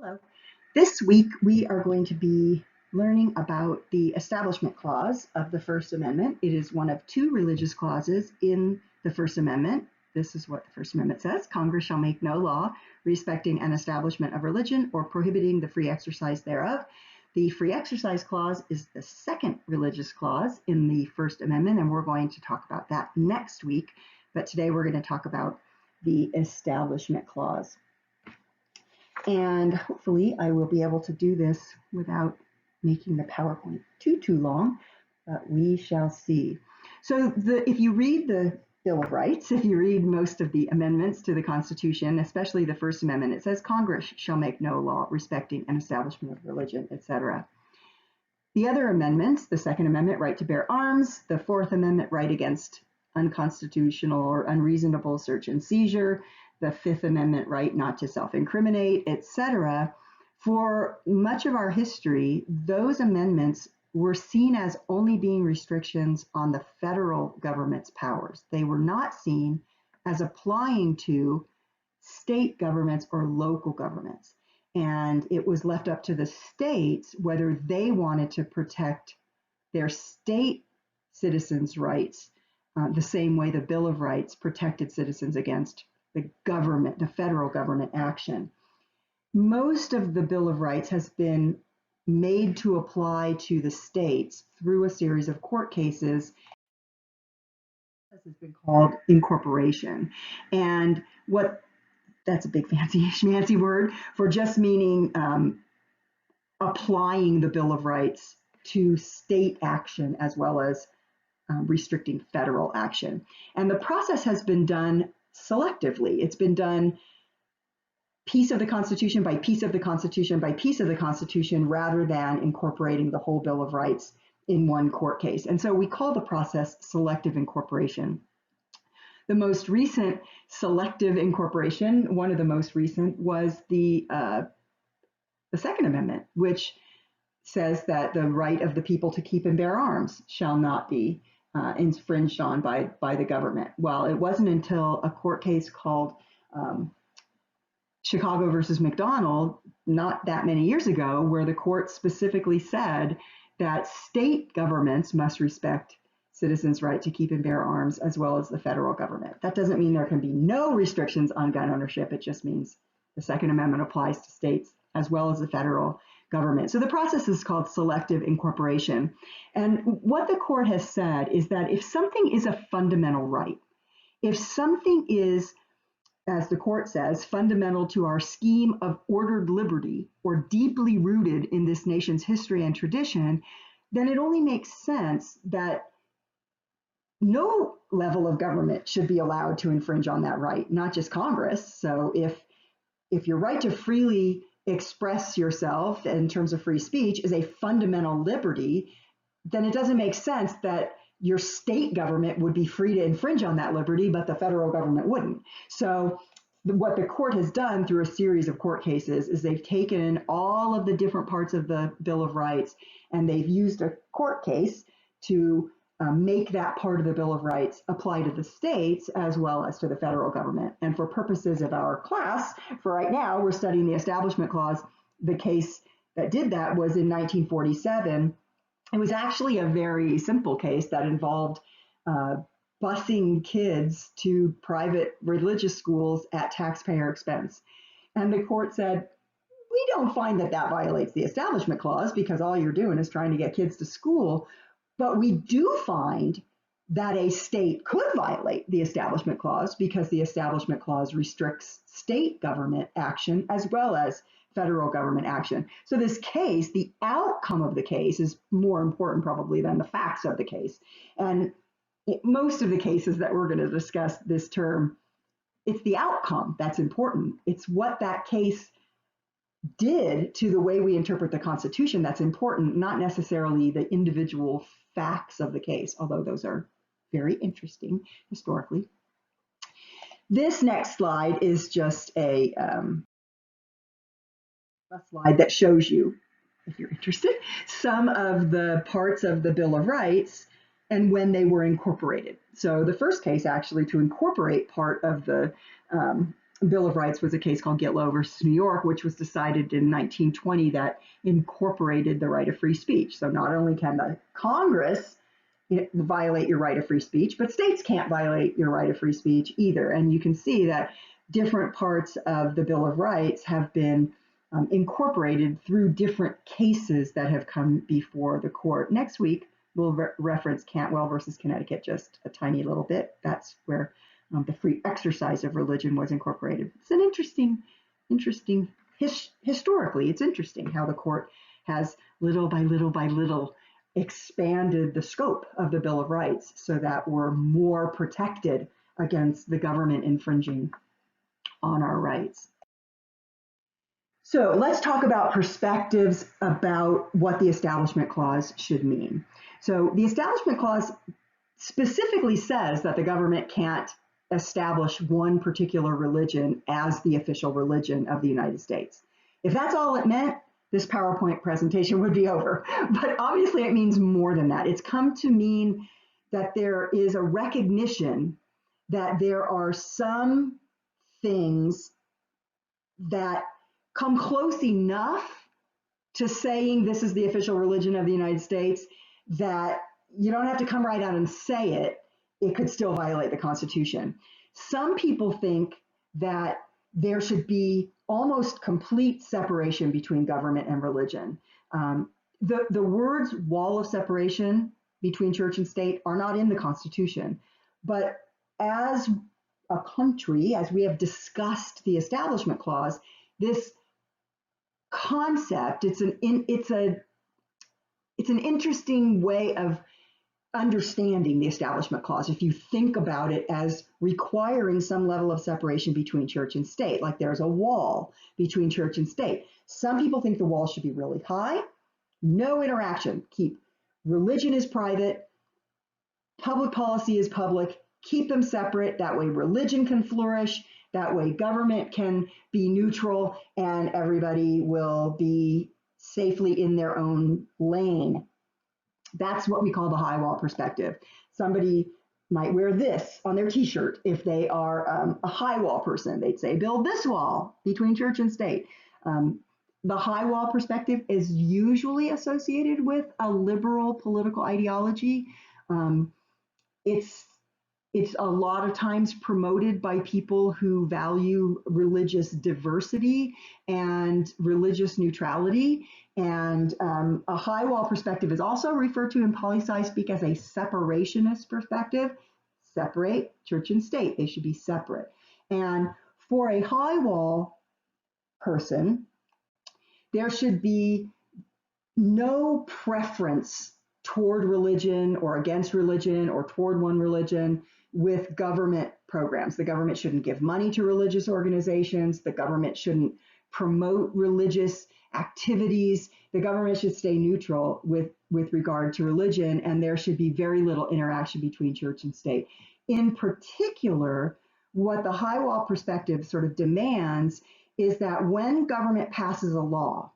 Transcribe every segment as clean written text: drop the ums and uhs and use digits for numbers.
Hello. This week we are going to be learning about the Establishment Clause of the First Amendment. It is one of two religious clauses in the First Amendment. This is what the First Amendment says: Congress shall make no law respecting an establishment of religion or prohibiting the free exercise thereof. The Free Exercise Clause is the second religious clause in the First Amendment, and we're going to talk about that next week. But today we're going to talk about the Establishment Clause. And hopefully I will be able to do this without making the PowerPoint too long, but we shall see. So if you read the Bill of Rights, if you read most of the amendments to the Constitution, especially the First Amendment, it says Congress shall make no law respecting an establishment of religion, etc. The other amendments, the Second Amendment, right to bear arms, the Fourth Amendment, right against unconstitutional or unreasonable search and seizure, the Fifth Amendment right not to self-incriminate, etc. For much of our history, those amendments were seen as only being restrictions on the federal government's powers. They were not seen as applying to state governments or local governments. And it was left up to the states whether they wanted to protect their state citizens' rights the same way the Bill of Rights protected citizens against the government, the federal government action. Most of the Bill of Rights has been made to apply to the states through a series of court cases. This has been called incorporation. And that's a big fancy word for just meaning applying the Bill of Rights to state action as well as restricting federal action. And the process has been done selectively. It's been done piece of the Constitution by piece of the Constitution by piece of the Constitution rather than incorporating the whole Bill of Rights in one court case. And so we call the process selective incorporation. The most recent selective incorporation, one of the most recent, was the Second Amendment, which says that the right of the people to keep and bear arms shall not be infringed on by the government. Well, it wasn't until a court case called Chicago versus McDonald, not that many years ago, where the court specifically said that state governments must respect citizens' right to keep and bear arms as well as the federal government. That doesn't mean there can be no restrictions on gun ownership. It just means the Second Amendment applies to states as well as the federal government. So the process is called selective incorporation. And what the court has said is that if something is a fundamental right, if something is, as the court says, fundamental to our scheme of ordered liberty or deeply rooted in this nation's history and tradition, then it only makes sense that no level of government should be allowed to infringe on that right, not just Congress. So if your right to freely express yourself in terms of free speech is a fundamental liberty, then it doesn't make sense that your state government would be free to infringe on that liberty, but the federal government wouldn't. So what the court has done through a series of court cases is they've taken all of the different parts of the Bill of Rights and they've used a court case to make that part of the Bill of Rights apply to the states as well as to the federal government. And for purposes of our class, for right now, we're studying the Establishment Clause. The case that did that was in 1947. It was actually a very simple case that involved busing kids to private religious schools at taxpayer expense. And the court said, we don't find that that violates the Establishment Clause because all you're doing is trying to get kids to school. But we do find that a state could violate the Establishment Clause because the Establishment Clause restricts state government action as well as federal government action. So this case, the outcome of the case is more important probably than the facts of the case. And most of the cases that we're going to discuss this term, it's the outcome that's important. It's what that case did to the way we interpret the Constitution that's important, not necessarily the individual facts of the case, although those are very interesting historically. This next slide is just a slide that shows you, if you're interested, some of the parts of the Bill of Rights and when they were incorporated. So the first case actually to incorporate part of the Bill of Rights was a case called Gitlow versus New York, which was decided in 1920 that incorporated the right of free speech. So not only can the Congress violate your right of free speech, but states can't violate your right of free speech either. And you can see that different parts of the Bill of Rights have been incorporated through different cases that have come before the court. Next week, we'll reference Cantwell versus Connecticut just a tiny little bit. That's where the free exercise of religion was incorporated. It's an interesting historically, it's interesting how the court has little by little expanded the scope of the Bill of Rights so that we're more protected against the government infringing on our rights. So let's talk about perspectives about what the Establishment Clause should mean. So the Establishment Clause specifically says that the government can't establish one particular religion as the official religion of the United States. If that's all it meant, this PowerPoint presentation would be over. But obviously it means more than that. It's come to mean that there is a recognition that there are some things that come close enough to saying this is the official religion of the United States that you don't have to come right out and say it. It could still violate the Constitution. Some people think that there should be almost complete separation between government and religion. The words wall of separation between church and state are not in the Constitution. But as a country, as we have discussed the Establishment Clause, this concept, it's an interesting way of understanding the Establishment Clause if you think about it as requiring some level of separation between church and state, like there's a wall between church and state. Some people think the wall should be really high, no interaction, keep religion is private, public policy is public, keep them separate, that way religion can flourish, that way government can be neutral, and everybody will be safely in their own lane. That's what we call the high wall perspective. Somebody might wear this on their t-shirt. If they are a high wall person, they'd say, build this wall between church and state. The high wall perspective is usually associated with a liberal political ideology. It's a lot of times promoted by people who value religious diversity and religious neutrality. And a high wall perspective is also referred to in poli-sci speak as a separationist perspective. Separate church and state. They should be separate. And for a high wall person, there should be no preference toward religion or against religion or toward one religion with government programs. The government shouldn't give money to religious organizations. The government shouldn't promote religious activities. The government should stay neutral with regard to religion, and there should be very little interaction between church and state. In particular, what the high wall perspective sort of demands is that when government passes a law,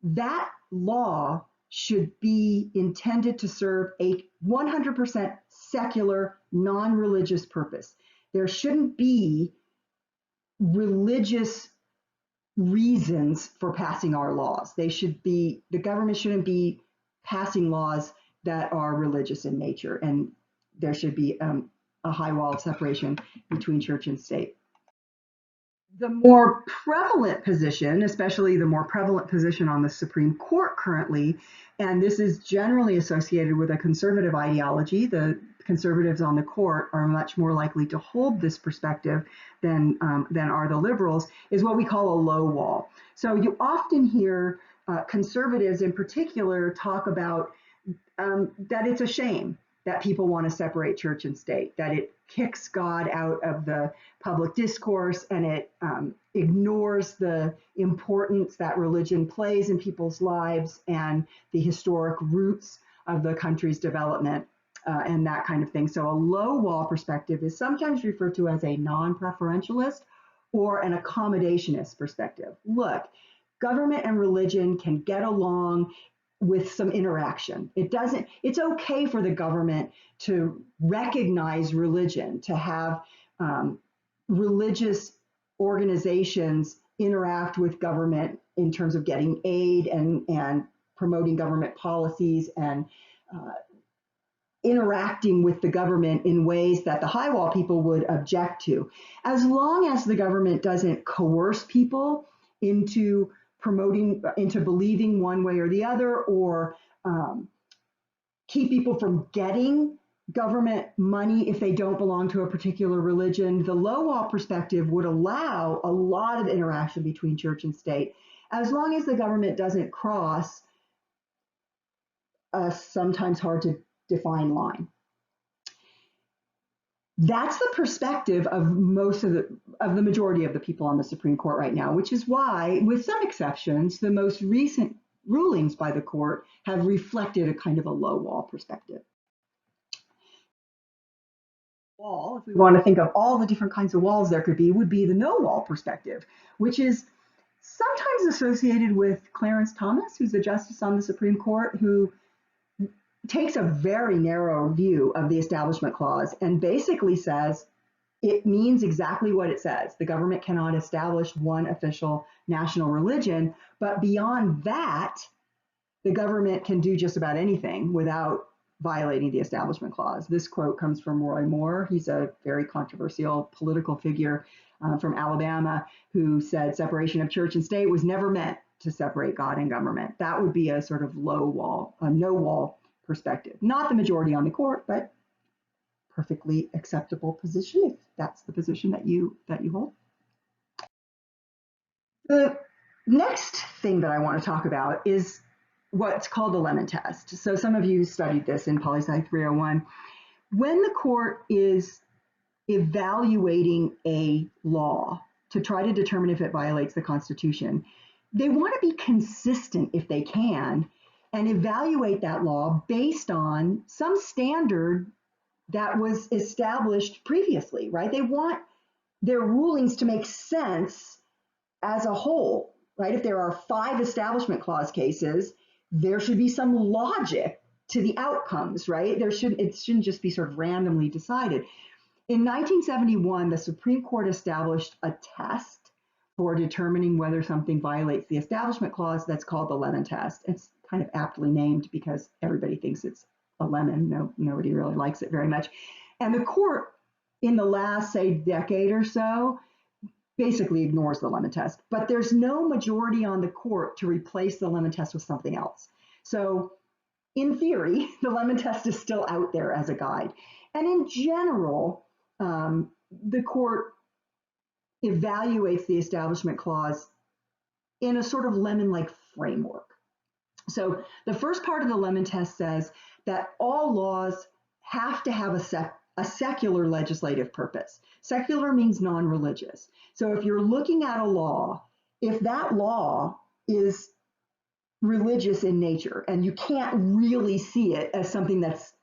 that law should be intended to serve a 100% secular, non-religious purpose. There shouldn't be religious reasons for passing our laws. The government shouldn't be passing laws that are religious in nature, and there should be a high wall of separation between church and state. The more prevalent position, especially the more prevalent position on the Supreme Court currently, and this is generally associated with a conservative ideology. The conservatives on the court are much more likely to hold this perspective than are the liberals, is what we call a low wall. So you often hear conservatives in particular talk about that it's a shame that people want to separate church and state, that it kicks God out of the public discourse and it ignores the importance that religion plays in people's lives and the historic roots of the country's development and that kind of thing. So a low wall perspective is sometimes referred to as a non-preferentialist or an accommodationist perspective. Look, government and religion can get along with some interaction. It's okay for the government to recognize religion, to have religious organizations interact with government in terms of getting aid and promoting government policies and interacting with the government in ways that the high wall people would object to. As long as the government doesn't coerce people into into believing one way or the other, or keep people from getting government money if they don't belong to a particular religion, the low wall perspective would allow a lot of interaction between church and state, as long as the government doesn't cross a sometimes hard to define line. That's the perspective of most of the majority of the people on the Supreme Court right now, which is why, with some exceptions, the most recent rulings by the court have reflected a kind of a low wall perspective. Wall, if we want to think of all the different kinds of walls there could be, would be the no wall perspective, which is sometimes associated with Clarence Thomas, who's a justice on the Supreme Court, who takes a very narrow view of the Establishment Clause and basically says it means exactly what it says. The government cannot establish one official national religion, but beyond that, the government can do just about anything without violating the Establishment Clause. This quote comes from Roy Moore. He's a very controversial political figure from Alabama who said separation of church and state was never meant to separate God and government. That would be a sort of low wall, a no wall perspective. Not the majority on the court, but perfectly acceptable position if that's the position that you hold. The next thing that I want to talk about is what's called the Lemon Test. So some of you studied this in Poli Sci 301. When the court is evaluating a law to try to determine if it violates the Constitution, they want to be consistent if they can and evaluate that law based on some standard that was established previously, right? They want their rulings to make sense as a whole, right? If there are 5 Establishment Clause cases, there should be some logic to the outcomes, right? It shouldn't just be sort of randomly decided. In 1971, the Supreme Court established a test for determining whether something violates the Establishment Clause that's called the Lemon Test. It's kind of aptly named because everybody thinks it's a lemon. Nobody really likes it very much. And the court, in the last, say, decade or so, basically ignores the Lemon Test. But there's no majority on the court to replace the Lemon Test with something else. So in theory, the Lemon Test is still out there as a guide. And in general, the court evaluates the Establishment Clause in a sort of lemon-like framework. So the first part of the Lemon Test says that all laws have to have a secular legislative purpose. Secular means non-religious. So if you're looking at a law, if that law is religious in nature and you can't really see it as something that's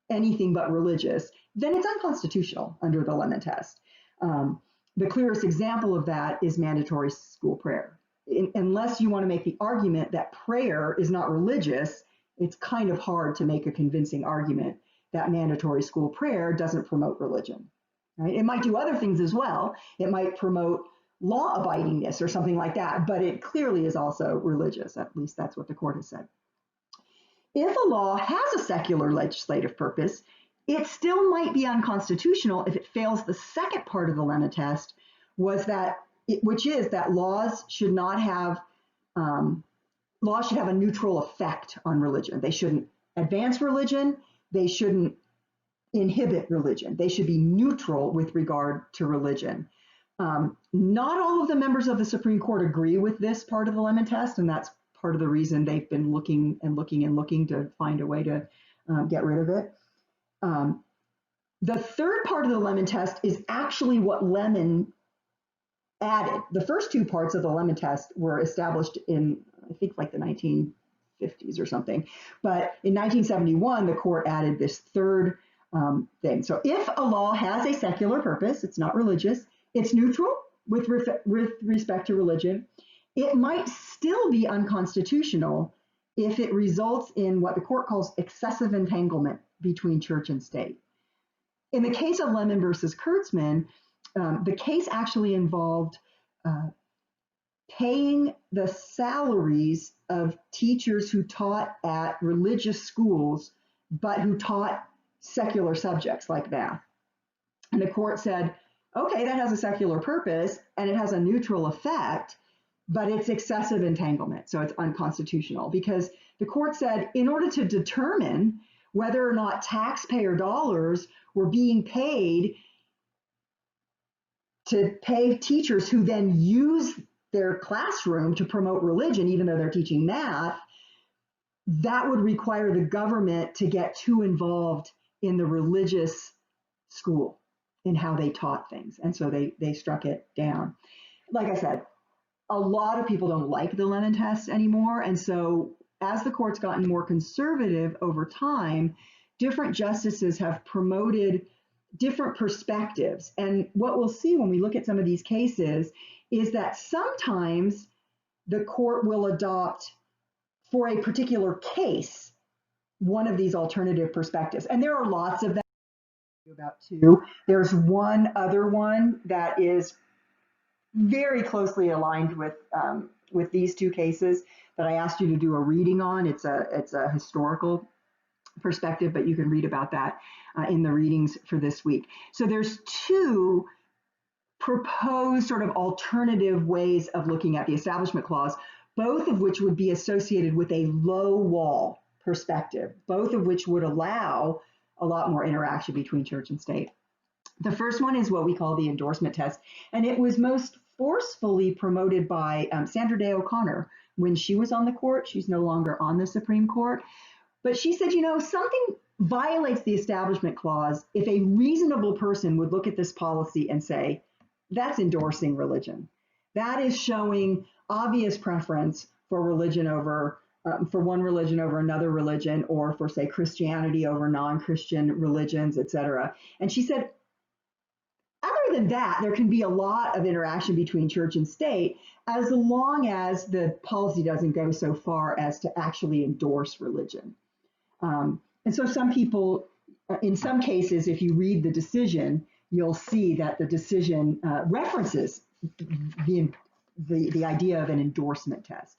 anything but religious, then it's unconstitutional under the Lemon Test. The clearest example of that is mandatory school prayer. Unless you want to make the argument that prayer is not religious, it's kind of hard to make a convincing argument that mandatory school prayer doesn't promote religion. Right? It might do other things as well. It might promote law abidingness or something like that, but it clearly is also religious. At least that's what the court has said. If a law has a secular legislative purpose, it still might be unconstitutional if it fails the second part of the Lemon Test, which is that laws should have a neutral effect on religion. They shouldn't advance religion. They shouldn't inhibit religion. They should be neutral with regard to religion. Not all of the members of the Supreme Court agree with this part of the Lemon Test, and that's part of the reason they've been looking to find a way to get rid of it. The third part of the Lemon Test is actually what Lemon added. The first 2 parts of the Lemon Test were established in, I think, like the 1950s or something. But in 1971, the court added this third thing. So if a law has a secular purpose, it's not religious, it's neutral with respect to religion, it might still be unconstitutional if it results in what the court calls excessive entanglement between church and state. In the case of Lemon versus Kurtzman, the case actually involved paying the salaries of teachers who taught at religious schools, but who taught secular subjects like math. And the court said, okay, that has a secular purpose and it has a neutral effect, but it's excessive entanglement. So it's unconstitutional because the court said in order to determine whether or not taxpayer dollars were being paid to pay teachers who then use their classroom to promote religion, even though they're teaching math, that would require the government to get too involved in the religious school in how they taught things. And so they struck it down. Like I said, a lot of people don't like the Lemon test anymore. And so as the court's gotten more conservative over time, different justices have promoted different perspectives. And what we'll see when we look at some of these cases is that sometimes the court will adopt, for a particular case, one of these alternative perspectives. And there are lots of them. About two. There's one other one that is very closely aligned with these two cases that I asked you to do a reading on. It's a historical perspective, but you can read about that in the readings for this week. So there's two proposed sort of alternative ways of looking at the Establishment Clause, both of which would be associated with a low wall perspective, both of which would allow a lot more interaction between church and state. The first one is what we call the endorsement test, and it was most forcefully promoted by Sandra Day O'Connor when she was on the court. She's no longer on the Supreme Court, but she said, you know, something violates the Establishment Clause if a reasonable person would look at this policy and say, that's endorsing religion. That is showing obvious preference for religion over for one religion over another religion, or for, say, Christianity over non-Christian religions, etc. And she said, other than that, there can be a lot of interaction between church and state as long as the policy doesn't go so far as to actually endorse religion. And so some people, in some cases, if you read the decision, you'll see that the decision references the idea of an endorsement test.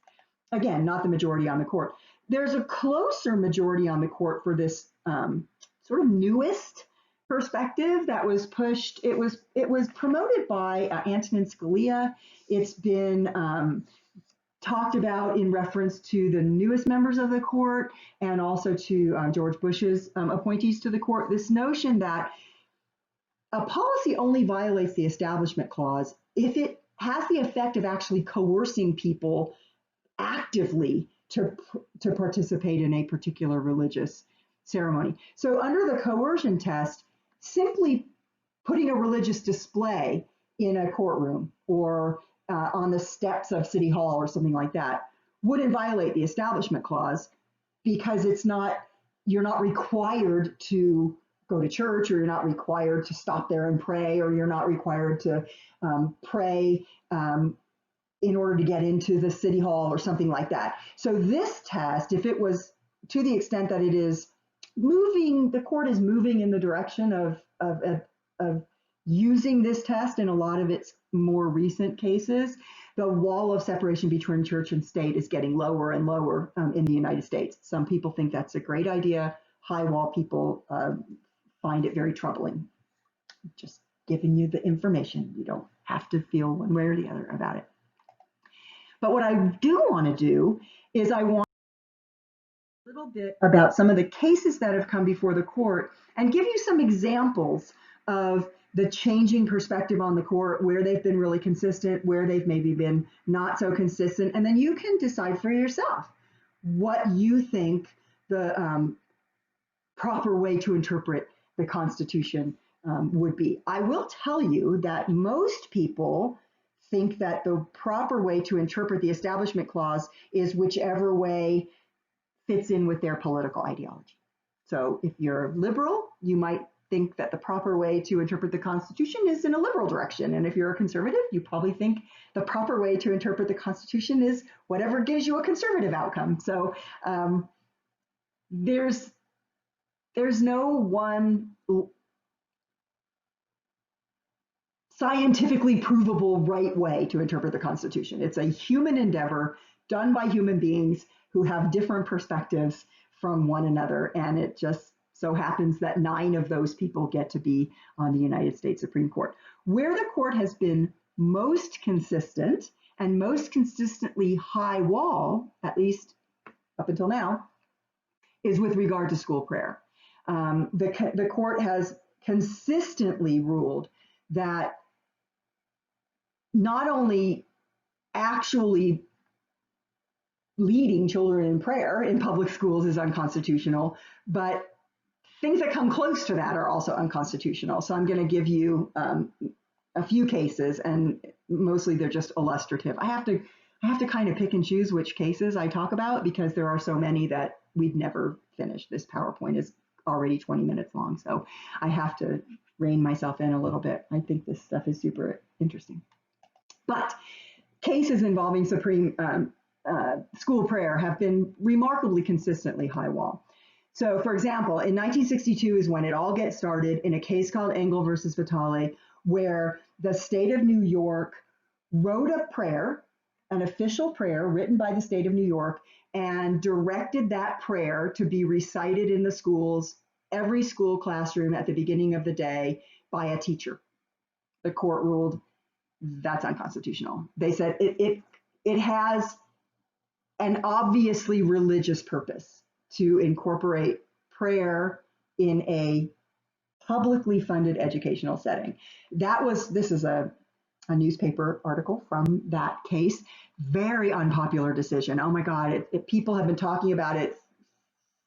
Again, not the majority on the court. There's a closer majority on the court for this sort of newest perspective that was pushed. It was promoted by Antonin Scalia. It's been talked about in reference to the newest members of the court and also to George Bush's appointees to the court. This notion that a policy only violates the Establishment Clause if it has the effect of actually coercing people actively to participate in a particular religious ceremony. So under the coercion test, simply putting a religious display in a courtroom or on the steps of City Hall or something like that wouldn't violate the Establishment Clause because you're not required to go to church, or you're not required to stop there and pray, or you're not required to pray in order to get into the City Hall or something like that. So this test, if it was to the extent that it is moving, the court is moving in the direction of using this test in a lot of its more recent cases, the wall of separation between church and state is getting lower and lower in the United States. Some people think that's a great idea. High wall people find it very troubling. Just giving you the information. You don't have to feel one way or the other about it. But what I do want to do is I want a little bit about some of the cases that have come before the court and give you some examples of the changing perspective on the court, where they've been really consistent, where they've maybe been not so consistent, and then you can decide for yourself what you think the proper way to interpret the Constitution would be. I will tell you that most people think that the proper way to interpret the Establishment Clause is whichever way fits in with their political ideology. So if you're liberal, you might think that the proper way to interpret the Constitution is in a liberal direction. And if you're a conservative, you probably think the proper way to interpret the Constitution is whatever gives you a conservative outcome. So there's no one scientifically provable right way to interpret the Constitution. It's a human endeavor done by human beings who have different perspectives from one another. And it just so happens that 9 of those people get to be on the United States Supreme Court. Where the court has been most consistent and most consistently high wall, at least up until now, is with regard to school prayer. The court has consistently ruled that not only actually leading children in prayer in public schools is unconstitutional, but things that come close to that are also unconstitutional. So I'm going to give you a few cases, and mostly they're just illustrative. I have to kind of pick and choose which cases I talk about because there are so many that we'd never finish. This PowerPoint is already 20 minutes long, so I have to rein myself in a little bit. I think this stuff is super interesting. But cases involving supreme school prayer have been remarkably consistently high wall. So, for example, in 1962 is when it all gets started in a case called Engel versus Vitale, where the state of New York wrote a prayer, an official prayer written by the state of New York, and directed that prayer to be recited in the schools, every school classroom at the beginning of the day by a teacher. The court ruled that's unconstitutional. They said it has an obviously religious purpose to incorporate prayer in a publicly funded educational setting. This is a newspaper article from that case. Very unpopular decision. Oh my God, people have been talking about it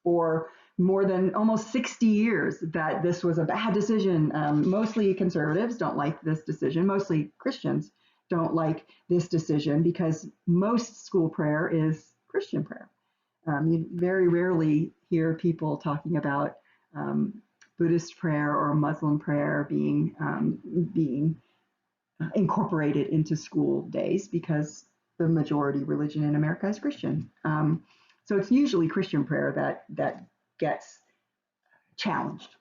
for more than almost 60 years that this was a bad decision. Mostly conservatives don't like this decision. Mostly Christians don't like this decision because most school prayer is Christian prayer. You very rarely hear people talking about Buddhist prayer or Muslim prayer being incorporated into school days because the majority religion in America is Christian. So it's usually Christian prayer that gets challenged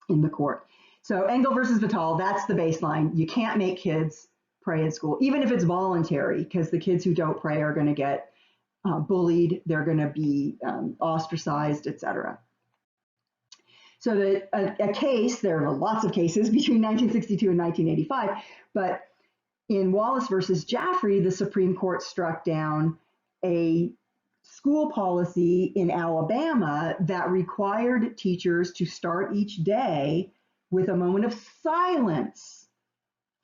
in the court. So Engel versus Vitale, that's the baseline. You can't make kids pray in school, even if it's voluntary, because the kids who don't pray are going to get bullied, they're going to be ostracized, etc. So a case, there are lots of cases between 1962 and 1985, but in Wallace versus Jaffrey, the Supreme Court struck down a school policy in Alabama that required teachers to start each day with a moment of silence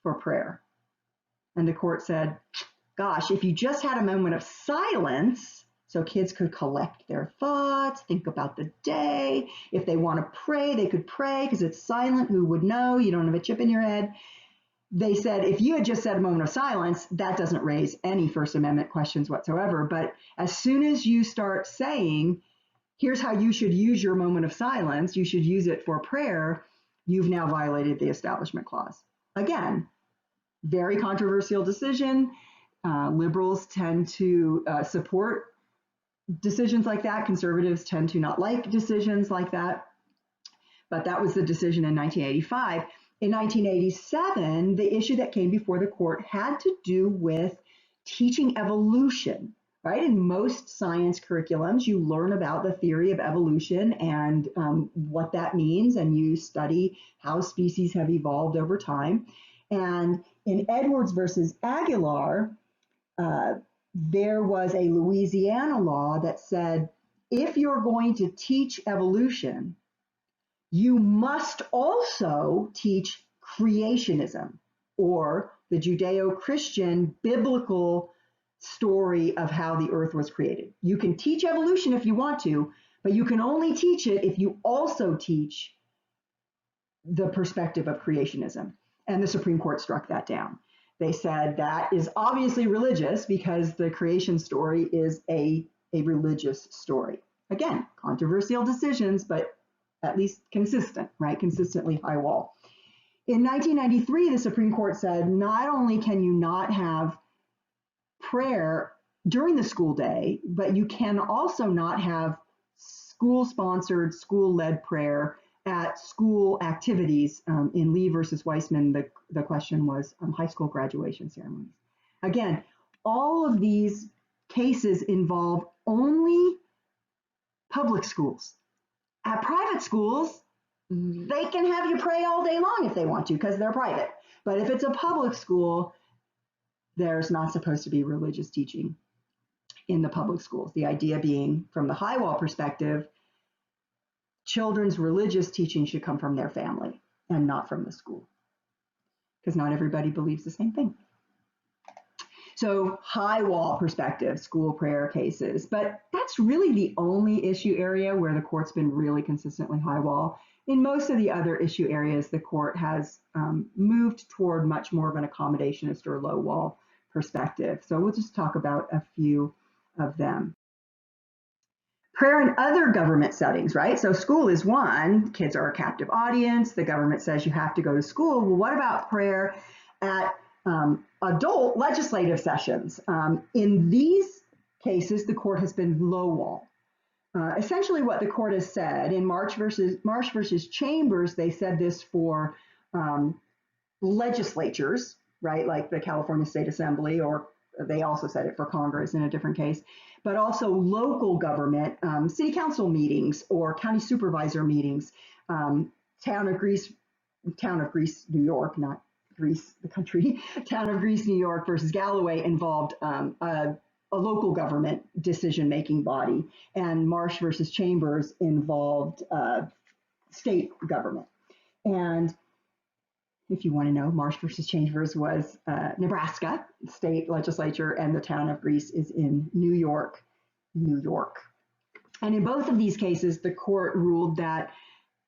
for prayer. And the court said, gosh, if you just had a moment of silence so kids could collect their thoughts, think about the day, if they want to pray, they could pray because it's silent, who would know? You don't have a chip in your head. They said, if you had just said a moment of silence, that doesn't raise any First Amendment questions whatsoever. But as soon as you start saying, here's how you should use your moment of silence, you should use it for prayer, you've now violated the Establishment Clause. Again, very controversial decision. Liberals tend to support decisions like that. Conservatives tend to not like decisions like that. But that was the decision in 1985. In 1987, the issue that came before the court had to do with teaching evolution, right? In most science curriculums, you learn about the theory of evolution and what that means, and you study how species have evolved over time. And in Edwards versus Aguilar, there was a Louisiana law that said, if you're going to teach evolution, you must also teach creationism, or the Judeo-Christian biblical story of how the earth was created. You can teach evolution if you want to, but you can only teach it if you also teach the perspective of creationism. And the Supreme Court struck that down. They said that is obviously religious because the creation story is a religious story. Again, controversial decisions, but at least consistent, right? Consistently high wall. In 1993, the Supreme Court said, not only can you not have prayer during the school day, but you can also not have school-sponsored, school-led prayer at school activities. In Lee versus Weissman, the question was high school graduation ceremonies. Again, all of these cases involve only public schools. At private schools, they can have you pray all day long if they want to because they're private. But if it's a public school, there's not supposed to be religious teaching in the public schools. The idea being, from the high wall perspective, children's religious teaching should come from their family and not from the school, because not everybody believes the same thing. So high wall perspective, school prayer cases, but that's really the only issue area where the court's been really consistently high wall. In most of the other issue areas, the court has moved toward much more of an accommodationist or low wall perspective. So we'll just talk about a few of them. Prayer in other government settings, right? So school is one, kids are a captive audience, the government says you have to go to school. Well, what about prayer at adult legislative sessions? In these cases, the court has been low wall. Essentially what the court has said in Marsh versus Chambers, they said this for legislatures, right? Like the California State Assembly, or they also said it for Congress in a different case, but also local government, city council meetings or county supervisor meetings. Town of Greece, New York, not Greece, the country, Town of Greece, New York versus Galloway involved a local government decision-making body, and Marsh versus Chambers involved state government. And if you want to know, Marsh versus Chambers was Nebraska state legislature, and the Town of Greece is in New York, New York. And in both of these cases, the court ruled that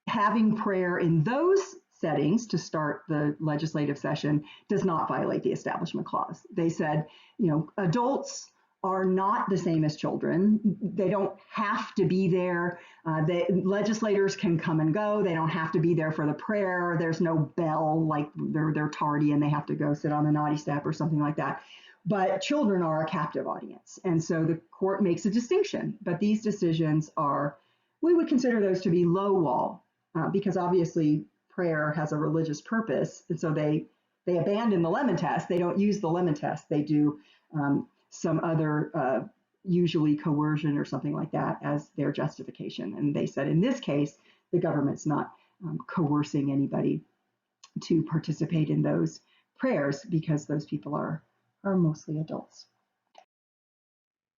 having prayer in those settings to start the legislative session does not violate the Establishment Clause. They said, adults are not the same as children. They don't have to be there. Legislators can come and go. They don't have to be there for the prayer. There's no bell, like they're tardy and they have to go sit on the naughty step or something like that. But children are a captive audience. And so the court makes a distinction. But these decisions we would consider those to be low wall, because obviously prayer has a religious purpose. And so they abandon the Lemon test. They don't use the Lemon test. They do some other, usually coercion or something like that as their justification. And they said in this case, the government's not coercing anybody to participate in those prayers because those people are mostly adults.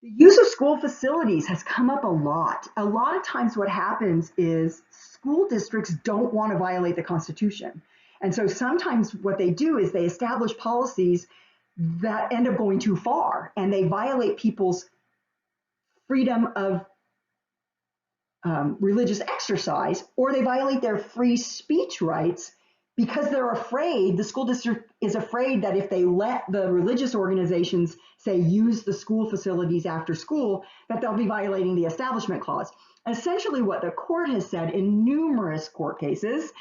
The use of school facilities has come up a lot. A lot of times what happens is school districts don't want to violate the Constitution. And so sometimes what they do is they establish policies that end up going too far, and they violate people's freedom of religious exercise, or they violate their free speech rights because they're afraid, the school district is afraid that if they let the religious organizations, say, use the school facilities after school, that they'll be violating the Establishment Clause. Essentially what the court has said in numerous court cases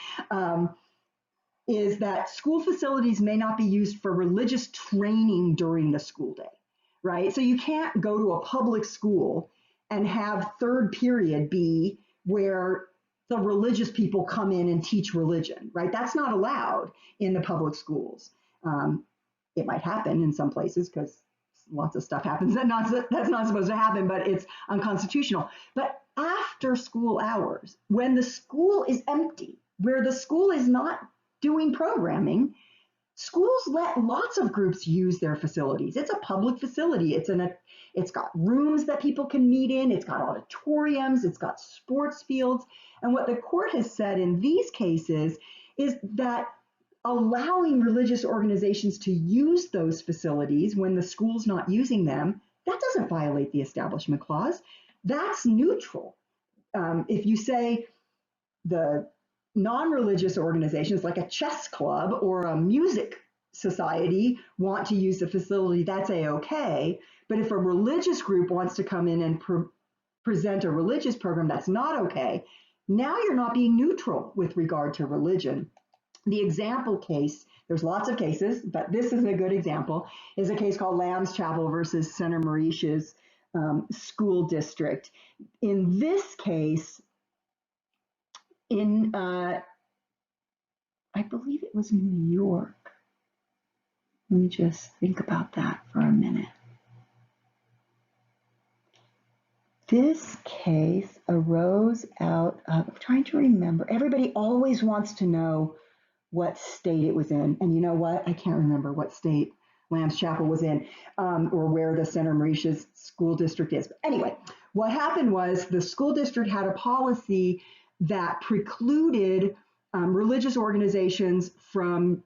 is that school facilities may not be used for religious training during the school day, right? So you can't go to a public school and have third period be where the religious people come in and teach religion, right? That's not allowed in the public schools. It might happen in some places because lots of stuff happens that's not supposed to happen, but it's unconstitutional. But after school hours, when the school is empty, where the school is not doing programming, schools let lots of groups use their facilities. It's a public facility. It's got rooms that people can meet in. It's got auditoriums. It's got sports fields. And what the court has said in these cases is that allowing religious organizations to use those facilities when the school's not using them, that doesn't violate the Establishment Clause. That's neutral. If you say the non-religious organizations like a chess club or a music society want to use the facility, that's a-okay. But if a religious group wants to come in and present a religious program, that's not okay. Now you're not being neutral with regard to religion. The example case, there's lots of cases, but this is a good example, is a case called Lamb's Chapel versus Center Mauritius School District. In this case, in, I believe it was New York. Let me just think about that for a minute. This case arose out of, I'm trying to remember. Everybody always wants to know what state it was in. And you know what? I can't remember what state Lamb's Chapel was in, or where the Center Mauritius school district is. But anyway, what happened was the school district had a policy that precluded religious organizations from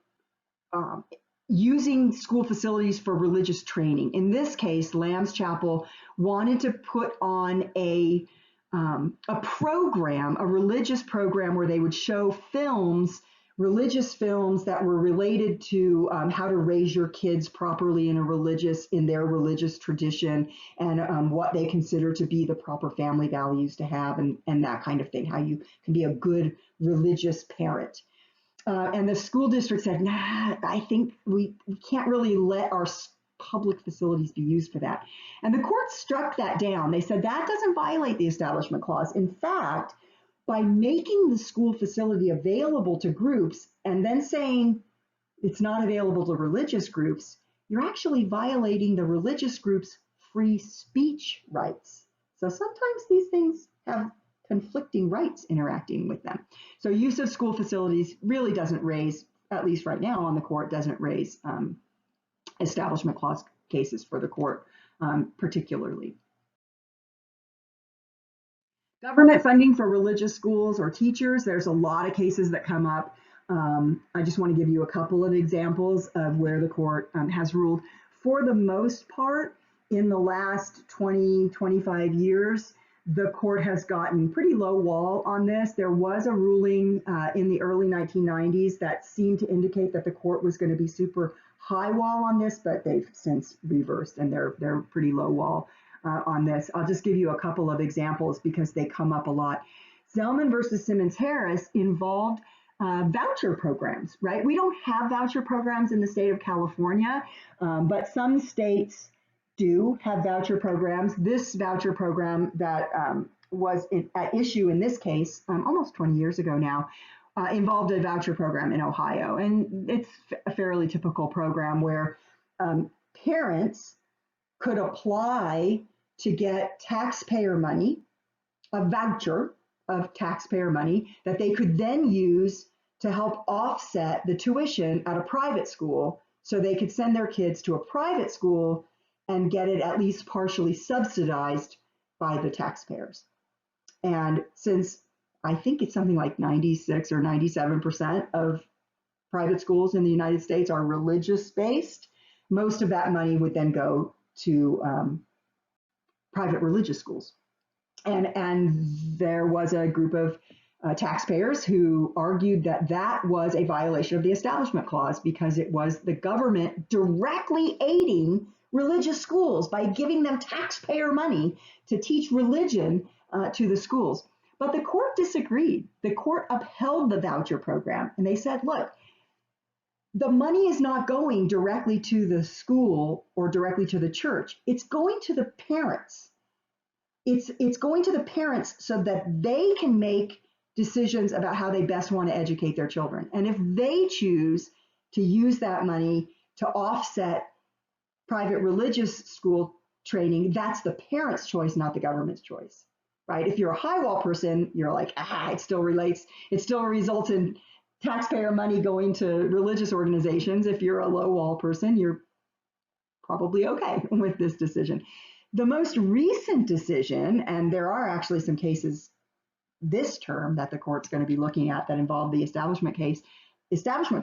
using school facilities for religious training. In this case, Lamb's Chapel wanted to put on a program, a religious program where they would show films, religious films that were related to how to raise your kids properly in their religious tradition, and what they consider to be the proper family values to have, and that kind of thing, how you can be a good religious parent. And the school district said, nah, I think we can't really let our public facilities be used for that. And the court struck that down. They said that doesn't violate the Establishment Clause. In fact, by making the school facility available to groups and then saying it's not available to religious groups, you're actually violating the religious groups' free speech rights. So sometimes these things have conflicting rights interacting with them. So use of school facilities really doesn't raise, at least right now on the court, doesn't raise Establishment Clause cases for the court particularly. Government funding for religious schools or teachers, there's a lot of cases that come up. I just want to give you a couple of examples of where the court has ruled. For the most part, in the last 20, 25 years, the court has gotten pretty low wall on this. There was a ruling in the early 1990s that seemed to indicate that the court was going to be super high wall on this, but they've since reversed and they're pretty low wall on this. I'll just give you a couple of examples because they come up a lot. Zellman versus Simmons-Harris involved voucher programs, right? We don't have voucher programs in the state of California, but some states do have voucher programs. This voucher program that was at issue in this case almost 20 years ago now involved a voucher program in Ohio. And it's a fairly typical program where parents could apply to get taxpayer money, a voucher of taxpayer money that they could then use to help offset the tuition at a private school so they could send their kids to a private school and get it at least partially subsidized by the taxpayers. And since I think it's something like 96 or 97% of private schools in the United States are religious based, most of that money would then go to private religious schools. And there was a group of taxpayers who argued that that was a violation of the Establishment Clause because it was the government directly aiding religious schools by giving them taxpayer money to teach religion to the schools. But the court disagreed. The court upheld the voucher program, and they said, look, the money is not going directly to the school or directly to the church. It's going to the parents. It's going to the parents so that they can make decisions about how they best want to educate their children. And if they choose to use that money to offset private religious school training, that's the parents' choice, not the government's choice, right? If you're a high wall person, you're like, it still results in taxpayer money going to religious organizations. If you're a low wall person, you're probably okay with this decision. The most recent decision, and there are actually some cases this term that the court's going to be looking at that involve the Establishment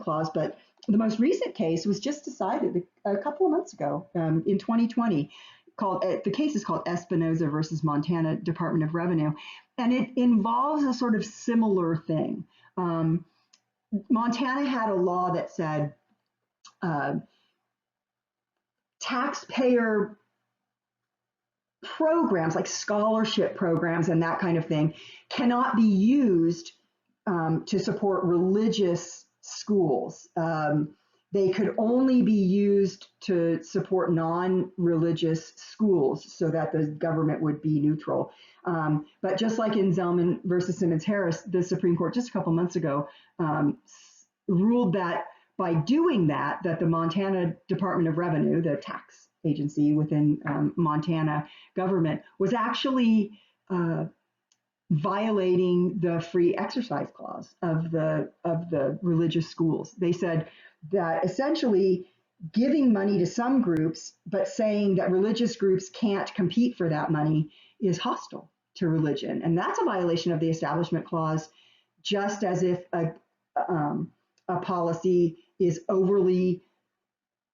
Clause, but the most recent case was just decided a couple of months ago in 2020. The case is called Espinoza versus Montana Department of Revenue, and it involves a sort of similar thing. Montana had a law that said taxpayer programs like scholarship programs and that kind of thing cannot be used to support religious schools. they could only be used to support non-religious schools so that the government would be neutral. But just like in Zellman versus Simmons-Harris, the Supreme Court just a couple months ago ruled that by doing that, that the Montana Department of Revenue, the tax agency within Montana government, was actually violating the free exercise clause of the religious schools. They said that essentially giving money to some groups, but saying that religious groups can't compete for that money is hostile to religion. And that's a violation of the Establishment Clause, just as if a policy is overly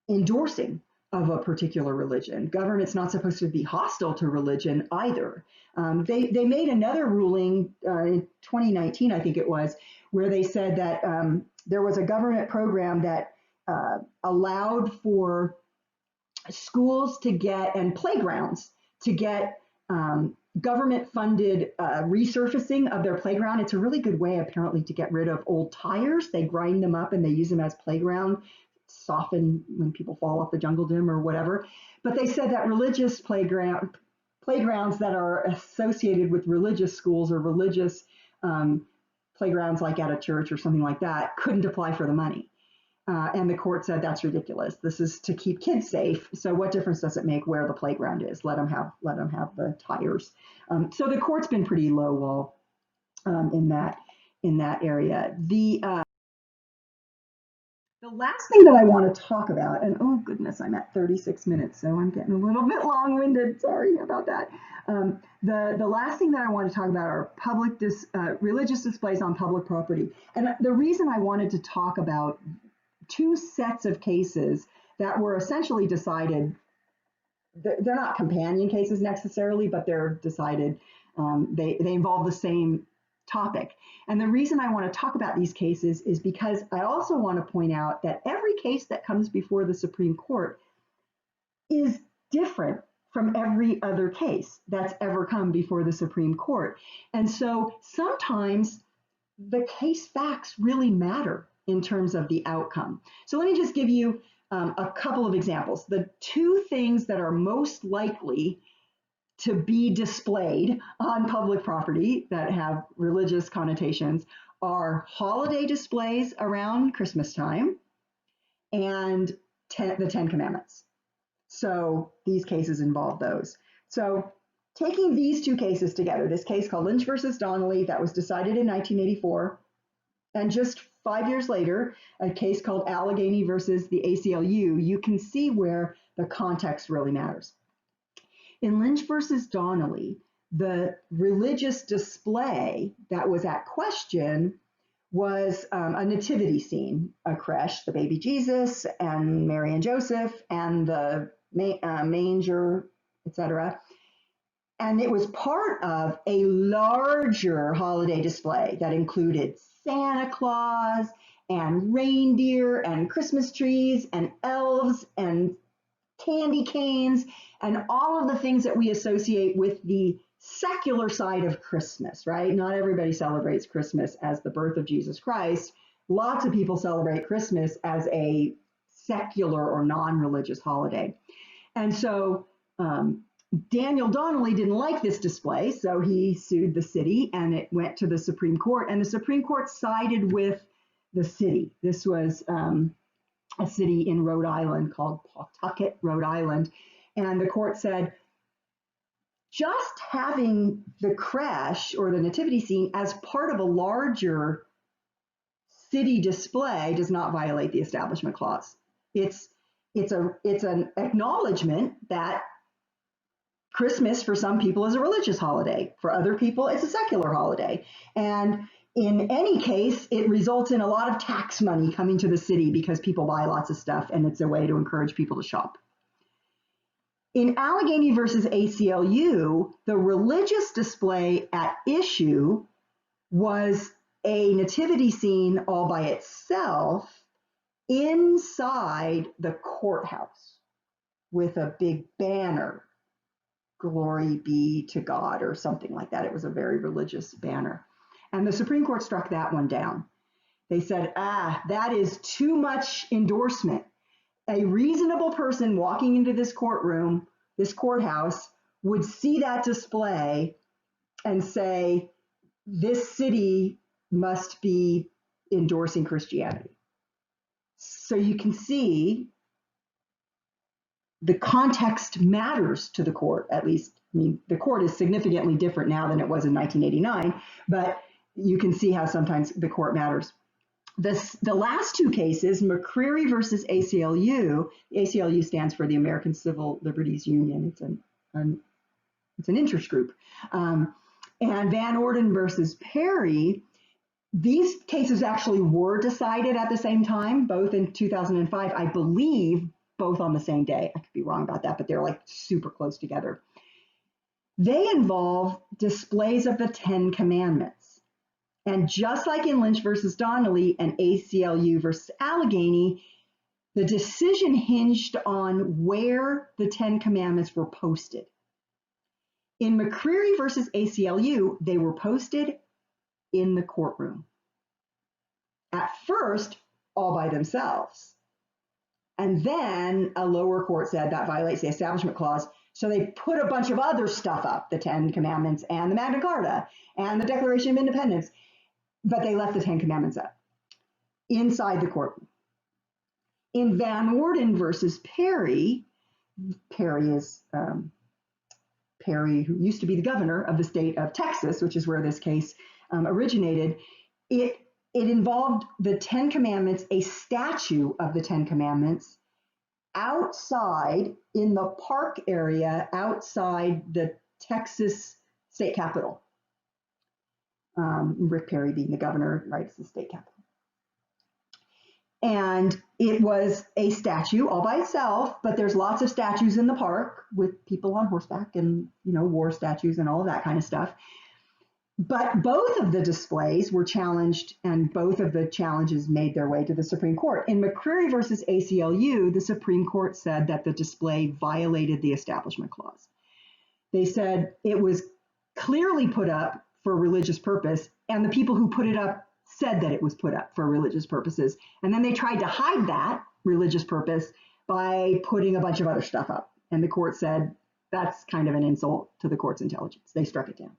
endorsing of a particular religion. Government's not supposed to be hostile to religion either. They made another ruling in 2019, I think it was, where they said that there was a government program that allowed for schools to get, and playgrounds to get government-funded resurfacing of their playground. It's a really good way, apparently, to get rid of old tires. They grind them up and they use them as playground, soften when people fall off the jungle gym or whatever. But they said that religious playgrounds that are associated with religious schools or religious playgrounds like at a church or something like that couldn't apply for the money. And the court said that's ridiculous. This is to keep kids safe. So what difference does it make where the playground is? Let them have the tires. So the court's been pretty low wall in that area. The last thing that I want to talk about, and oh goodness, I'm at 36 minutes, so I'm getting a little bit long-winded. Sorry about that. The last thing that I want to talk about are religious displays on public property. And the reason I wanted to talk about two sets of cases that were essentially decided, they're not companion cases necessarily, but they're decided, they involve the same topic. And the reason I want to talk about these cases is because I also want to point out that every case that comes before the Supreme Court is different from every other case that's ever come before the Supreme Court. And so sometimes the case facts really matter in terms of the outcome. So let me just give you a couple of examples. The two things that are most likely to be displayed on public property that have religious connotations are holiday displays around Christmas time and the Ten Commandments. So these cases involve those. So taking these two cases together, this case called Lynch versus Donnelly that was decided in 1984, and just 5 years later, a case called Allegheny versus the ACLU, you can see where the context really matters. In Lynch versus Donnelly, the religious display that was at question was a nativity scene, a creche, the baby Jesus and Mary and Joseph and the manger, etc. And it was part of a larger holiday display that included Santa Claus and reindeer and Christmas trees and elves and candy canes and all of the things that we associate with the secular side of Christmas, right? Not everybody celebrates Christmas as the birth of Jesus Christ. Lots of people celebrate Christmas as a secular or non-religious holiday. And so Daniel Donnelly didn't like this display, so he sued the city and it went to the Supreme Court, and the Supreme Court sided with the city. This was a city in Rhode Island called Pawtucket, Rhode Island. And the court said, just having the creche or the nativity scene as part of a larger city display does not violate the Establishment Clause. It's an acknowledgement that Christmas for some people is a religious holiday. For other people, it's a secular holiday. And in any case, it results in a lot of tax money coming to the city because people buy lots of stuff and it's a way to encourage people to shop. In Allegheny versus ACLU, the religious display at issue was a nativity scene all by itself inside the courthouse with a big banner, "Glory be to God," or something like that. It was a very religious banner. And the Supreme Court struck that one down. They said, that is too much endorsement. A reasonable person walking into this courtroom, this courthouse, would see that display and say, this city must be endorsing Christianity. So you can see the context matters to the court, at least. I mean, the court is significantly different now than it was in 1989, but you can see how sometimes the court matters. The last two cases, McCreary versus ACLU, the ACLU stands for the American Civil Liberties Union. It's an interest group. And Van Orden versus Perry, these cases actually were decided at the same time, both in 2005, I believe, both on the same day. I could be wrong about that, but they're like super close together. They involve displays of the 10 Commandments. And just like in Lynch versus Donnelly and ACLU versus Allegheny, the decision hinged on where the 10 Commandments were posted. In McCreary versus ACLU, they were posted in the courtroom. At first, all by themselves. And then a lower court said that violates the Establishment Clause. So they put a bunch of other stuff up, the 10 Commandments and the Magna Carta and the Declaration of Independence, but they left the 10 Commandments up inside the courtroom. In Van Orden versus Perry, Perry is Perry, who used to be the governor of the state of Texas, which is where this case originated. It involved the 10 Commandments, a statue of the 10 Commandments, outside in the park area outside the Texas state capitol. Rick Perry being the governor, right, it's the state capitol. And it was a statue all by itself, but there's lots of statues in the park with people on horseback and, war statues and all of that kind of stuff. But both of the displays were challenged, and both of the challenges made their way to the Supreme Court. In McCreary versus ACLU, the Supreme Court said that the display violated the Establishment Clause. They said it was clearly put up for religious purpose, and the people who put it up said that it was put up for religious purposes. And then they tried to hide that religious purpose by putting a bunch of other stuff up. And the court said that's kind of an insult to the court's intelligence. They struck it down.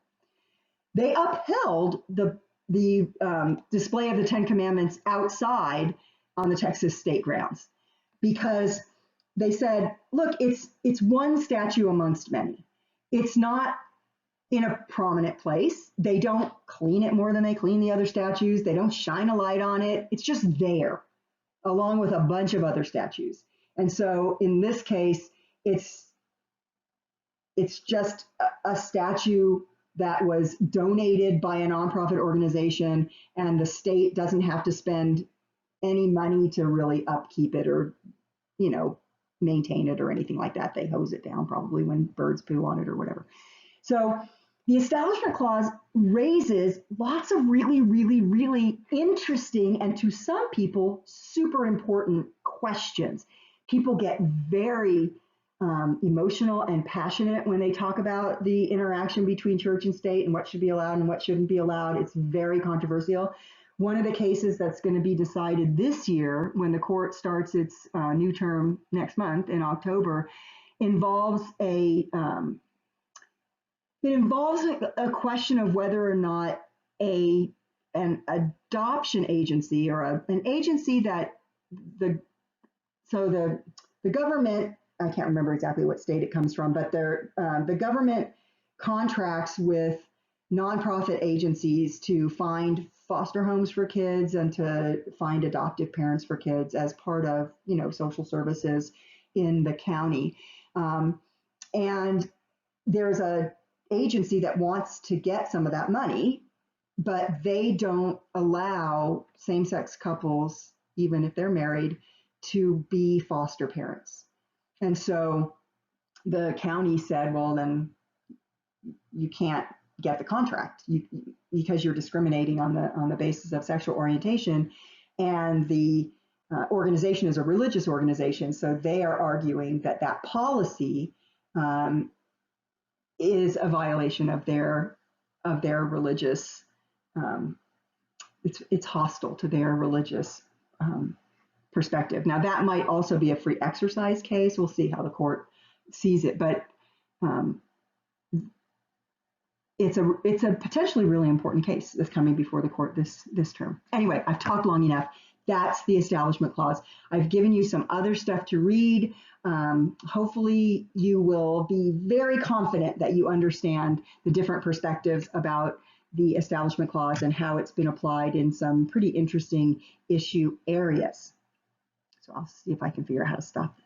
They upheld the display of the 10 Commandments outside on the Texas state grounds because they said, look, it's one statue amongst many. It's not in a prominent place. They don't clean it more than they clean the other statues. They don't shine a light on it. It's just there, along with a bunch of other statues. And so in this case, it's just a statue that was donated by a nonprofit organization, and the state doesn't have to spend any money to really upkeep it or, maintain it or anything like that. They hose it down probably when birds poo on it or whatever. So the Establishment Clause raises lots of really, really, really interesting and to some people super important questions. People get very emotional and passionate when they talk about the interaction between church and state and what should be allowed and what shouldn't be allowed. It's very controversial. One of the cases that's going to be decided this year when the court starts its new term next month in October involves a question of whether or not an adoption agency or an agency that the government, I can't remember exactly what state it comes from, but the government contracts with nonprofit agencies to find foster homes for kids and to find adoptive parents for kids as part of, social services in the county. And there's a agency that wants to get some of that money, but they don't allow same-sex couples, even if they're married, to be foster parents. And so the county said, well, then you can't get the contract because you're discriminating on the basis of sexual orientation. And the organization is a religious organization. So they are arguing that policy is a violation of their religious it's hostile to their religious perspective. Now that might also be a free exercise case. We'll see how the court sees it, but um, it's a potentially really important case that's coming before the court this term. Anyway, I've talked long enough. That's the Establishment Clause. I've given you some other stuff to read. Hopefully you will be very confident that you understand the different perspectives about the Establishment Clause and how it's been applied in some pretty interesting issue areas. So I'll see if I can figure out how to stop